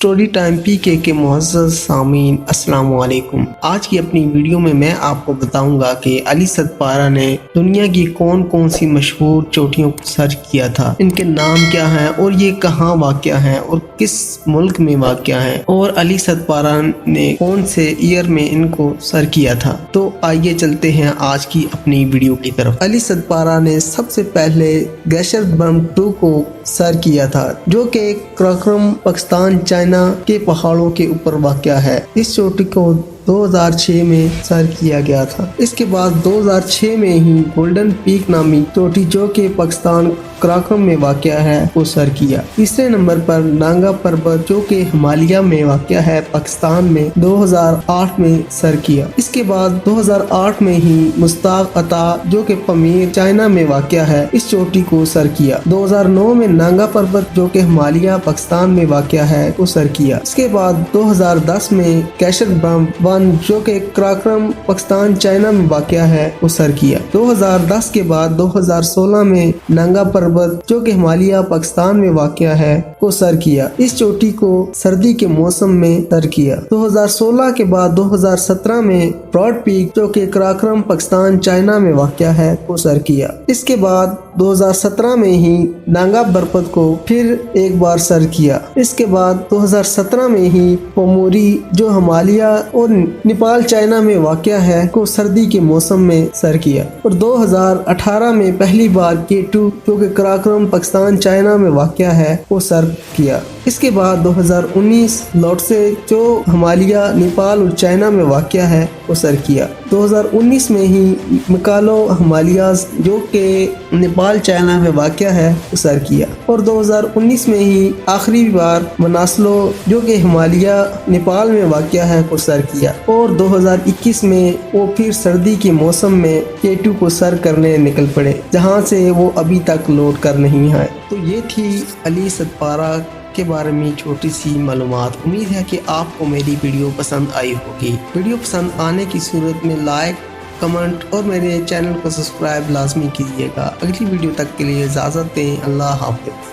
Story time P کے معزز سامعین السلام علیکم۔ آج کی اپنی ویڈیو میں آپ کو بتاؤں گا کہ علی صدپارہ نے دنیا کی کون کون سی مشہور چوٹیوں کو سر کیا تھا، ان کے نام کیا ہیں اور یہ کہاں واقع ہیں اور کس ملک میں واقع ہیں، اور علی صدپارہ نے کون سے ایئر میں ان کو سر کیا تھا۔ تو آئیے چلتے ہیں آج کی اپنی ویڈیو کی طرف۔ علی صدپارہ نے سب سے پہلے گلیشیر برم 2 کو سر کیا تھا، جو کہ کراکرم پاکستان چائنا کے پہاڑوں کے اوپر واقع ہے۔ اس چوٹی کو 2006 میں سر کیا گیا تھا۔ اس کے بعد 2006 میں ہی گولڈن پیک نامی چوٹی جو کہ پاکستان کراکرم میں واقع ہے کو سر کیا۔ تیسرے نمبر پر نانگا پربت جو کہ ہمالیہ میں واقع ہے پاکستان میں 2008 میں سر کیا۔ اس کے بعد 2008 میں ہی مشتاق عطا جو کہ پامیر چائنا میں واقع ہے اس چوٹی کو سر کیا۔ 2009 میں نانگا پربت جو کہ ہمالیہ پاکستان میں واقع ہے کو سر کیا۔ اس کے بعد 2010 میں گلیشیر برم 1 جو کہ کراکرم پاکستان چائنا میں واقع ہے کو سر کیا۔ 2010 کے بعد 2016 میں نانگا پربت جو کہ ہمالیہ پاکستان میں واقع ہے کو سر کیا۔ اس چوٹی کو سردی کے موسم میں سر کیا۔ 2016 کے بعد 2017 میں براڈ پیک جو کہ کراکرم پاکستان چائنا میں واقع ہے کو سر کیا۔ اس کے بعد 2017 میں ہی نانگا پربت کو پھر ایک بار سر کیا۔ اس کے بعد 2017 میں ہی پاموری جو ہمالیہ اور نیپال چائنا میں واقع ہے کو سردی کے موسم میں سر کیا، اور 2018 میں پہلی بار K2 جو کہ کراکرم پاکستان چائنا میں واقع ہے کو سر کیا۔ اس کے بعد 2019 لوٹسے جو ہمالیہ نیپال اور چائنا میں واقع ہے کو سر کیا۔ 2019 میں ہی مکالو ہمالیاز جو کہ نیپال چائنا میں واقع ہے کو سر کیا، اور 2019 میں ہی آخری بار مناسلو جو کہ ہمالیہ نیپال میں واقع ہے کو سر کیا، اور 2021 میں وہ پھر سردی کے موسم میں K2 کو سر کرنے نکل پڑے، جہاں سے وہ ابھی تک لوٹ کر نہیں آئے۔ تو یہ تھی علی صدپارہ کے بارے میں چھوٹی سی معلومات۔ امید ہے کہ آپ کو میری ویڈیو پسند آئی ہوگی۔ ویڈیو پسند آنے کی صورت میں لائک، کمنٹ اور میرے چینل کو سبسکرائب لازمی کیجیے گا۔ اگلی ویڈیو تک کے لیے اجازت دیں۔ اللہ حافظ۔